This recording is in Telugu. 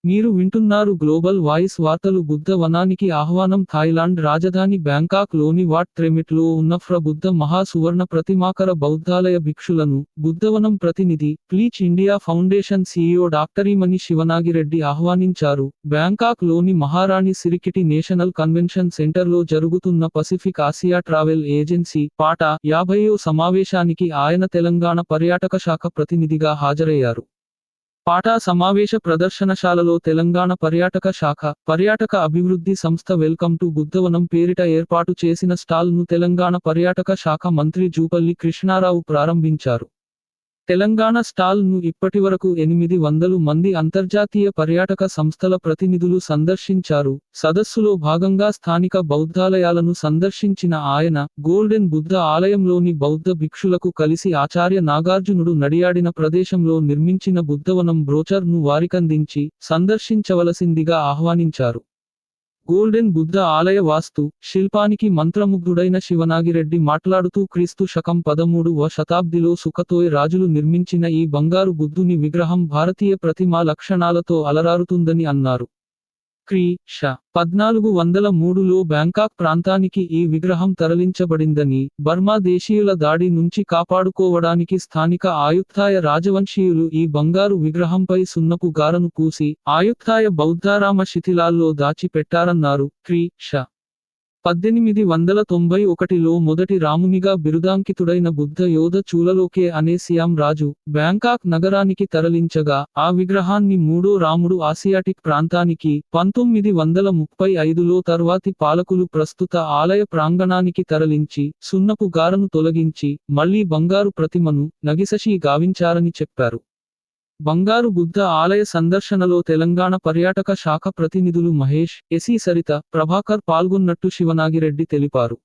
మీరు వింటున్నారు గ్లోబల్ వాయిస్ వార్తలు. బుద్ధ వనానికి ఆహ్వానం. థాయిలాండ్ రాజధాని బ్యాంకాక్ లోని వాట్ ట్రెమిట్ లో ఉన్న బుద్ధ మహా సువర్ణ ప్రతిమాకర బౌద్ధాలయ భిక్షులను బుద్ధవనం ప్రతినిధి, ప్లీచ్ ఇండియా ఫౌండేషన్ సీఈఓ డాక్టరీమణి శివనాగిరెడ్డి ఆహ్వానించారు. బ్యాంకాక్ లోని మహారాణి సిరికిటి నేషనల్ కన్వెన్షన్ సెంటర్లో జరుగుతున్న పసిఫిక్ ఆసియా ట్రావెల్ ఏజెన్సీ పాట 50వ సమావేశానికి ఆయన తెలంగాణ పర్యాటక శాఖ ప్రతినిధిగా హాజరయ్యారు. పాటా సమావేశ ప్రదర్శనశాలలో తెలంగాణ పర్యాటక శాఖ, పర్యాటక అభివృద్ధి సంస్థ వెల్కమ్ టు బుద్ధవనం పేరిట ఏర్పాటు చేసిన స్టాల్ ను తెలంగాణ పర్యాటక శాఖ మంత్రి జూపల్లి కృష్ణారావు ప్రారంభించారు. తెలంగాణ స్టాల్ ను ఇప్పటివరకు 800 మంది అంతర్జాతీయ పర్యాటక సంస్థల ప్రతినిధులు సందర్శించారు. సదస్సులో భాగంగా స్థానిక బౌద్ధాలయాలను సందర్శించిన ఆయన, గోల్డెన్ బుద్ధ ఆలయంలోని బౌద్ధ భిక్షులకు కలిసి ఆచార్య నాగార్జునుడు నడియాడిన ప్రదేశంలో నిర్మించిన బుద్ధవనం బ్రోచర్ ను వారికందించి సందర్శించవలసిందిగా ఆహ్వానించారు. గోల్డెన్ బుద్ధ ఆలయ వాస్తు శిల్పానికి మంత్రముగ్ధుడైన శివనాగిరెడ్డి మాట్లాడుతూ క్రీస్తు శకం 13వ శతాబ్దిలో సుఖతోయ్ రాజులు నిర్మించిన ఈ బంగారు బుద్ధుని విగ్రహం భారతీయ ప్రతిమా లక్షణాలతో అలరారుతుందని అన్నారు. క్రీ. శ. 1403లో బ్యాంకాక్ ప్రాంతానికి ఈ విగ్రహం తరలించబడిందని, బర్మా దేశీయుల దాడి నుంచి కాపాడుకోవడానికి స్థానిక ఆయుత్థాయ రాజవంశీయులు ఈ బంగారు విగ్రహంపై సున్నపు గారను పూసి, ఆయుత్థాయ బౌద్ధారామ శిథిలాల్లో దాచి పెట్టారన్నారు. క్రీ. శ. 1891లో మొదటి రామునిగా బిరుదాంకితుడైన బుద్ధ యోధ చూలలోకే అనే సియాం రాజు, బ్యాంకాక్ నగరానికి తరలించగా, ఆ విగ్రహాన్ని మూడో రాముడు ఆసియాటిక్ ప్రాంతానికి 1935లో తర్వాతి పాలకులు ప్రస్తుత ఆలయ ప్రాంగణానికి తరలించి, సున్నపు గారను తొలగించి, మళ్లీ బంగారు ప్రతిమను, నగిసషీ గావించారని చెప్పారు. బంగారు బుద్ధ ఆలయ సందర్శనలో తెలంగాణ పర్యాటక శాఖ ప్రతినిధులు మహేష్, ఎసి సరిత, ప్రభాకర్ పాల్గొన్నట్టు శివనాగిరెడ్డి తెలిపారు.